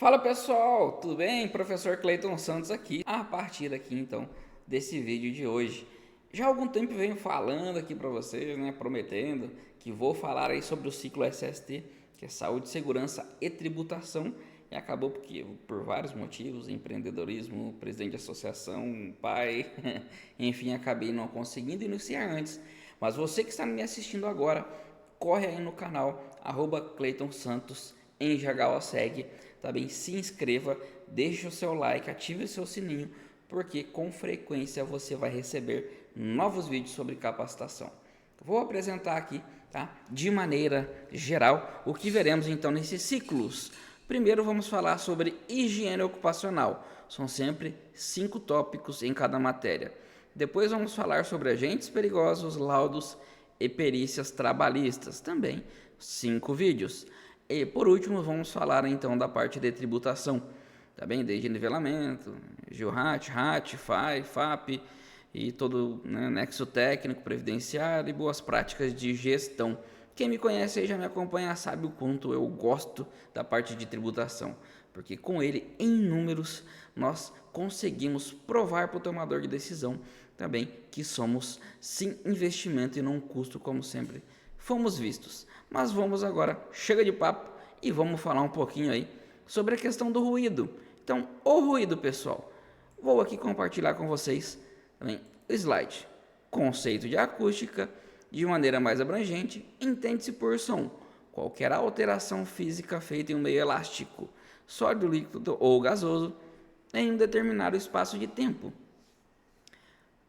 Fala pessoal, tudo bem? Professor Cleiton Santos aqui. A partir aqui então desse vídeo de hoje, já há algum tempo venho falando aqui para vocês, né, prometendo que vou falar aí sobre o ciclo SST, que é Saúde, Segurança e Tributação, e acabou porque por vários motivos, empreendedorismo, presidente de associação, pai, enfim, acabei não conseguindo iniciar antes. Mas você que está me assistindo agora, corre aí no canal Cleiton Santos em Jagaoseg, tá bem? Se inscreva, deixe o seu like, ative o seu sininho, porque com frequência você vai receber novos vídeos sobre capacitação. Vou apresentar aqui, tá? De maneira geral, o que veremos então nesses ciclos. Primeiro vamos falar sobre higiene ocupacional. São sempre 5 tópicos em cada matéria. Depois vamos falar sobre agentes perigosos, laudos e perícias trabalhistas. Também 5 vídeos. E por último, vamos falar então da parte de tributação, tá bem? Desde nivelamento, GILRAT, RAT, FAI, FAP e todo, né, nexo técnico, previdenciário e boas práticas de gestão. Quem me conhece e já me acompanha sabe o quanto eu gosto da parte de tributação, porque com ele, em números, nós conseguimos provar para o tomador de decisão também que somos sim investimento e não um custo, como sempre fomos vistos. Mas vamos agora, chega de papo e vamos falar um pouquinho aí sobre a questão do ruído. Então, o ruído, pessoal, vou aqui compartilhar com vocês também o slide. Conceito de acústica, de maneira mais abrangente, entende-se por som qualquer alteração física feita em um meio elástico, sólido, líquido ou gasoso, em um determinado espaço de tempo,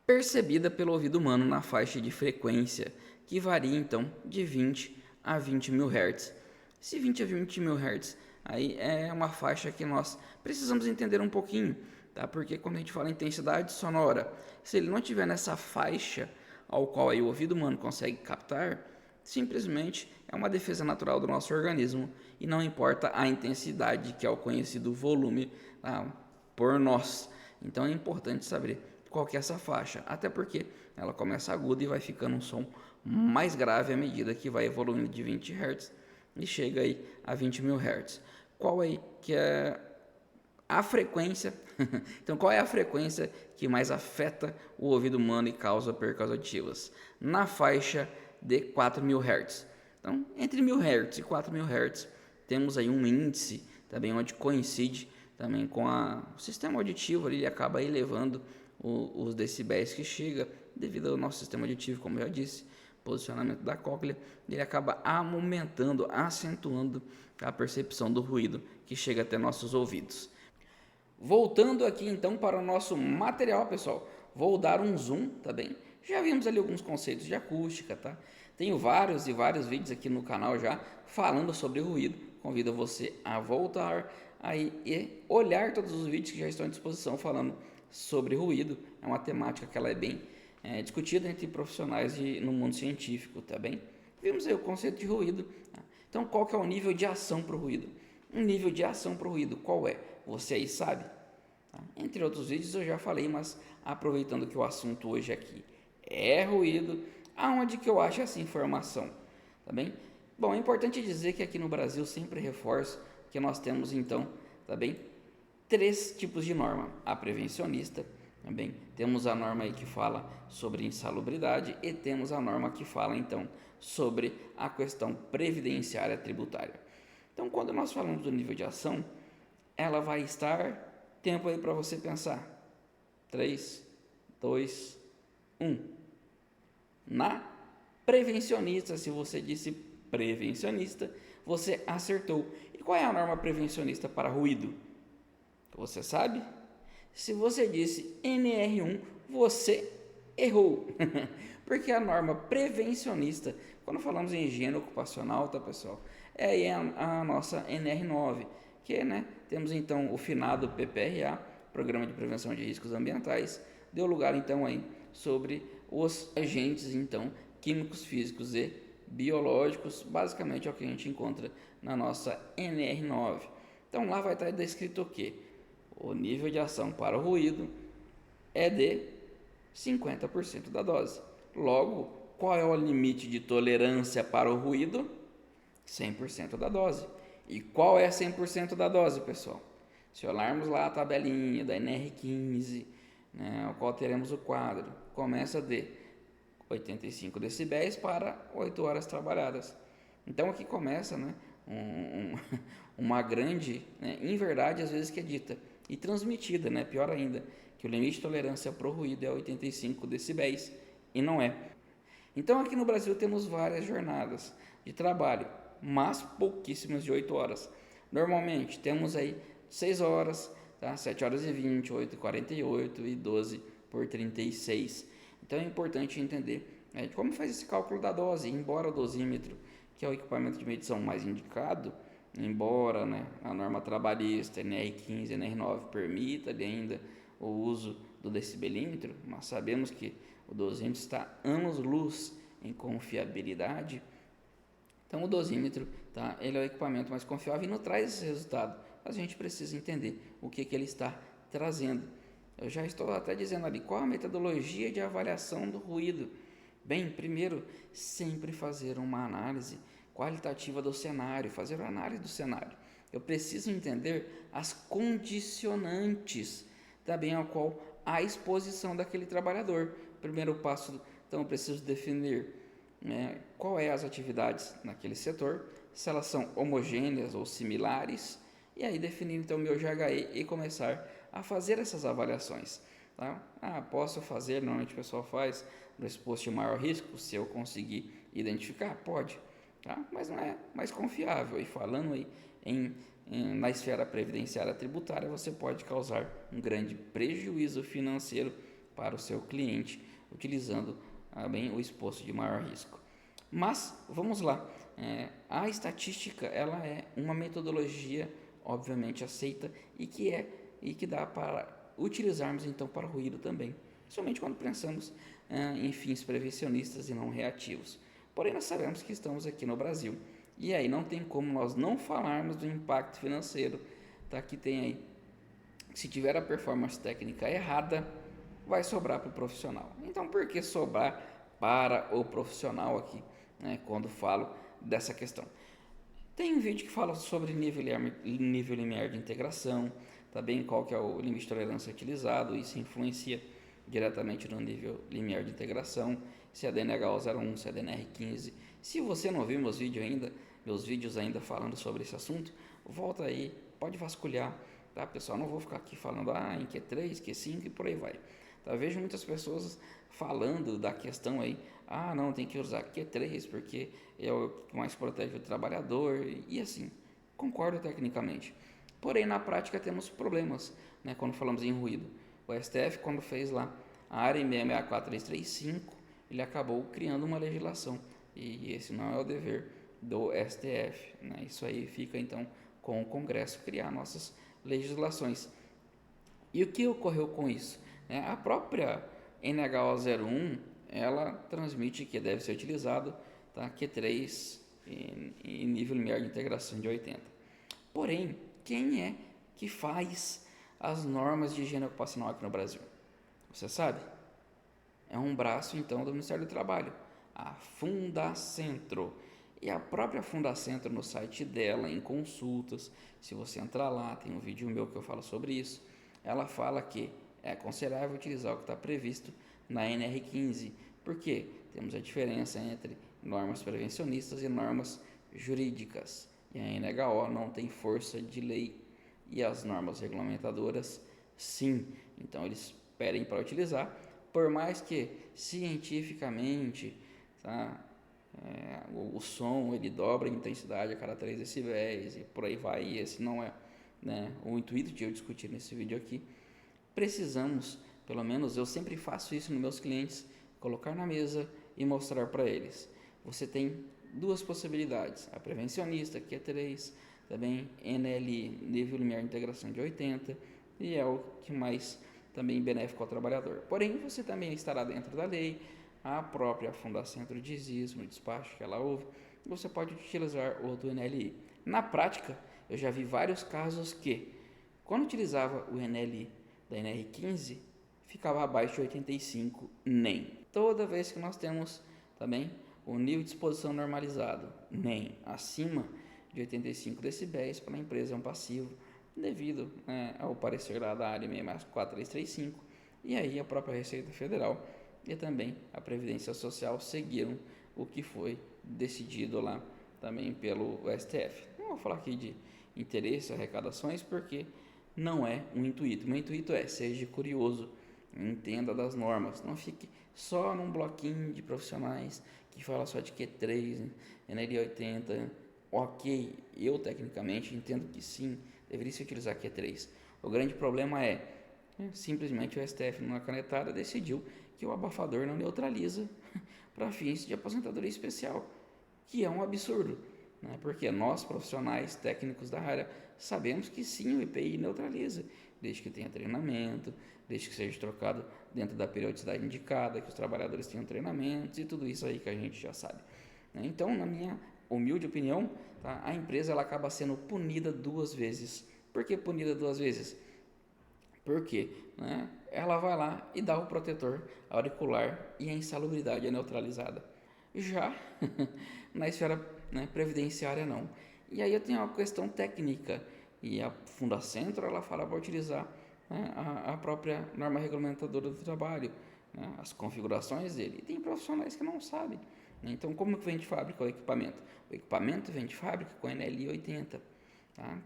percebida pelo ouvido humano na faixa de frequência, que varia então de 20 a 20 mil Hz. Esse 20 a 20 mil Hz aí é uma faixa que nós precisamos entender um pouquinho, tá? Porque quando a gente fala intensidade sonora, se ele não estiver nessa faixa ao qual aí o ouvido humano consegue captar, simplesmente é uma defesa natural do nosso organismo e não importa a intensidade, que é o conhecido volume, por nós. Então é importante saber qual que é essa faixa, até porque ela começa aguda e vai ficando um som mais grave à medida que vai evoluindo de 20 Hz e chega aí a 20 mil Hz. Qual aí que é a frequência? Então, qual é a frequência que mais afeta o ouvido humano e causa percas auditivas? Na faixa de 4.000 Hz. Então, entre 1.000 Hz e 4.000 Hz, temos aí um índice também onde coincide também com o sistema auditivo, ele acaba elevando os decibéis que chega, devido ao nosso sistema auditivo, como eu já disse, posicionamento da cóclea, ele acaba aumentando, acentuando a percepção do ruído que chega até nossos ouvidos. Voltando aqui então para o nosso material, pessoal, vou dar um zoom, tá bem? Já vimos ali alguns conceitos de acústica, tá? Tenho vários e vários vídeos aqui no canal já falando sobre ruído. Convido você a voltar aí e olhar todos os vídeos que já estão à disposição falando sobre ruído. É uma temática que ela é bem discutida entre profissionais no mundo científico, tá bem? Vimos aí o conceito de ruído. Tá? Então, qual que é o nível de ação para o ruído? Um nível de ação para o ruído, qual é? Você aí sabe? Tá? Entre outros vídeos eu já falei, mas aproveitando que o assunto hoje aqui é ruído, aonde que eu acho essa informação? Tá bem? Bom, é importante dizer que aqui no Brasil, sempre reforço que nós temos então, tá bem? 3 tipos de norma: a prevencionista, também temos a norma aí que fala sobre insalubridade e temos a norma que fala então sobre a questão previdenciária tributária. Então, quando nós falamos do nível de ação, ela vai estar, tempo aí para você pensar, 3, 2, 1. Na prevencionista, se você disse prevencionista, você acertou. E qual é a norma prevencionista para ruído? Você sabe? Se você disse NR1, você errou. Porque a norma prevencionista, quando falamos em higiene ocupacional, tá, pessoal? É a nossa NR9, que, né, temos então o finado PPRA, Programa de Prevenção de Riscos Ambientais, deu lugar então aí sobre os agentes então químicos, físicos e biológicos, basicamente é o que a gente encontra na nossa NR9. Então lá vai estar descrito o quê? O nível de ação para o ruído é de 50% da dose. Logo, qual é o limite de tolerância para o ruído? 100% da dose. E qual é 100% da dose, pessoal? Se olharmos lá a tabelinha da NR15, né, ao qual teremos o quadro, começa de 85 decibéis para 8 horas trabalhadas. Então aqui começa, né, uma grande, né, inverdade às vezes que é dita e transmitida, né, pior ainda, que o limite de tolerância para o ruído é 85 decibéis e não é. Então aqui no Brasil temos várias jornadas de trabalho, mas pouquíssimas de 8 horas. Normalmente temos aí 6 horas, tá? 7 horas e 20, 8 e 48 e 12 por 36. Então é importante entender, né, como faz esse cálculo da dose, embora o dosímetro, que é o equipamento de medição mais indicado, embora, né, a norma trabalhista NR15 e NR9 permita ainda o uso do decibelímetro, mas sabemos que o dosímetro está anos-luz em confiabilidade. Então o dosímetro, tá, ele é o equipamento mais confiável e não traz esse resultado. Mas a gente precisa entender o que ele está trazendo. Eu já estou até dizendo ali qual a metodologia de avaliação do ruído. Bem, primeiro, sempre fazer uma análise qualitativa do cenário, fazer uma análise do cenário. Eu preciso entender as condicionantes também ao qual a exposição daquele trabalhador. Primeiro passo, então, eu preciso definir, né, qual é as atividades naquele setor, se elas são homogêneas ou similares, e aí definir então o meu GHE e começar a fazer essas avaliações. Tá? Posso fazer, normalmente o pessoal faz no exposto de maior risco, se eu conseguir identificar, pode, tá? Mas não é mais confiável. E falando aí na esfera previdenciária tributária, você pode causar um grande prejuízo financeiro para o seu cliente, utilizando bem o exposto de maior risco. Mas, vamos lá, a estatística ela é uma metodologia obviamente aceita e que dá para utilizarmos então para ruído também, somente quando pensamos em fins prevencionistas e não reativos. Porém, nós sabemos que estamos aqui no Brasil e aí não tem como nós não falarmos do impacto financeiro, tá? Que tem aí, se tiver a performance técnica errada, vai sobrar para o profissional. Então, por que sobrar para o profissional aqui, né, quando falo dessa questão? Tem um vídeo que fala sobre nível limiar de integração, também qual que é o limite de tolerância utilizado, isso influencia diretamente no nível limiar de integração, se é DNH01, se é DNR15. Se você não viu meus vídeos ainda falando sobre esse assunto, volta aí, pode vasculhar, tá, pessoal? Não vou ficar aqui falando em Q3, Q5 e por aí vai. Tá, vejo muitas pessoas falando da questão aí, não, tem que usar Q3 porque é o que mais protege o trabalhador e assim, concordo tecnicamente. Porém, na prática temos problemas, né, quando falamos em ruído. O STF, quando fez lá a área 664335, ele acabou criando uma legislação e esse não é o dever do STF, né? Isso aí fica então com o Congresso criar nossas legislações. E o que ocorreu com isso? A própria NHO01 ela transmite que deve ser utilizado, tá, Q3 em nível limiar de integração de 80. Porém, quem é que faz as normas de higiene ocupacional aqui no Brasil? Você sabe? É um braço então do Ministério do Trabalho, a Fundacentro. E a própria Fundacentro, no site dela, em consultas, se você entrar lá, tem um vídeo meu que eu falo sobre isso, ela fala que é aconselhável utilizar o que está previsto na NR15, porque temos a diferença entre normas prevencionistas e normas jurídicas. E a NHO não tem força de lei e as normas regulamentadoras sim. Então eles pedem para utilizar, por mais que cientificamente, tá, o som ele dobra a intensidade a cada 3 decibéis e por aí vai, e esse não é, né, o intuito de eu discutir nesse vídeo aqui. Precisamos, pelo menos eu sempre faço isso nos meus clientes, colocar na mesa e mostrar para eles. Você tem duas possibilidades, a prevencionista, que é 3, também NLI, nível limiar de integração de 80, e é o que mais também benéfico ao trabalhador. Porém, você também estará dentro da lei, a própria Fundacentro diz isso no despacho que ela ouve, você pode utilizar outro NLI. Na prática, eu já vi vários casos que, quando utilizava o NLI da NR15, ficava abaixo de 85 nem. Toda vez que nós temos também o nível de exposição normalizado nem acima de 85 decibéis para a empresa é um passivo, devido, né, ao parecer lá da área 64335, e aí a própria Receita Federal e também a Previdência Social seguiram o que foi decidido lá também pelo STF. Não vou falar aqui de interesse, arrecadações, porque não é um intuito. Meu intuito é, seja curioso, entenda das normas, não fique só num bloquinho de profissionais que fala só de Q3, NL80. Ok, eu tecnicamente entendo que sim, deveria se utilizar Q3. O grande problema é, simplesmente o STF numa canetada decidiu que o abafador não neutraliza para fins de aposentadoria especial, que é um absurdo, né? Porque nós, profissionais técnicos da área, sabemos que sim, o EPI neutraliza, desde que tenha treinamento, desde que seja trocado dentro da periodicidade indicada, que os trabalhadores tenham treinamentos e tudo isso aí que a gente já sabe, né? Então, na minha humilde opinião, tá, a empresa ela acaba sendo punida duas vezes. Por que punida duas vezes? Porque, né, ela vai lá e dá o protetor auricular e a insalubridade é neutralizada. Já na esfera, né, previdenciária não. E aí eu tenho uma questão técnica e a Fundacentro ela fala para utilizar, né, a própria norma regulamentadora do trabalho, né, as configurações dele. E tem profissionais que não sabem, né? Então como que vem de fábrica o equipamento? O equipamento vem de fábrica com NL 80, tá?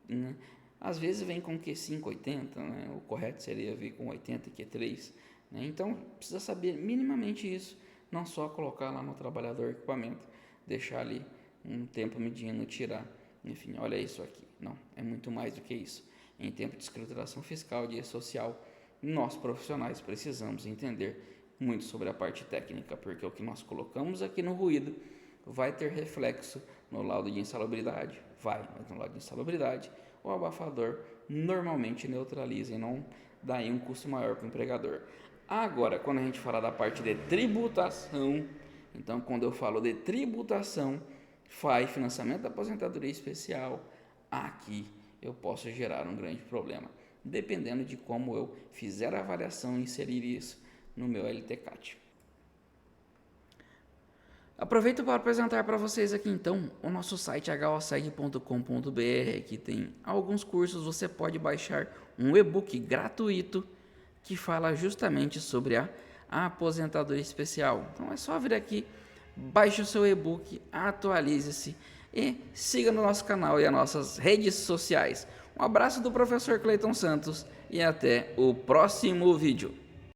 Né, às vezes vem com Q5 80, né? O correto seria vir com 80 e Q3, né? Então precisa saber minimamente isso, não só colocar lá no trabalhador o equipamento, deixar ali um tempo medindo, tirar, enfim, olha isso aqui. Não, é muito mais do que isso. Em tempo de escrituração fiscal, dia social, nós profissionais precisamos entender muito sobre a parte técnica, porque o que nós colocamos aqui no ruído vai ter reflexo no laudo de insalubridade, vai ter um laudo de insalubridade. O abafador normalmente neutraliza e não dá aí um custo maior para o empregador. Agora, quando a gente fala da parte de tributação, então quando eu falo de tributação, FAI, financiamento da aposentadoria especial, aqui eu posso gerar um grande problema, dependendo de como eu fizer a avaliação e inserir isso no meu LTCAT. Aproveito para apresentar para vocês aqui então o nosso site hoseg.com.br, que tem alguns cursos. Você pode baixar um e-book gratuito que fala justamente sobre a aposentadoria especial. Então é só vir aqui, baixe o seu e-book, atualize-se e siga no nosso canal e as nossas redes sociais. Um abraço do professor Cleiton Santos e até o próximo vídeo.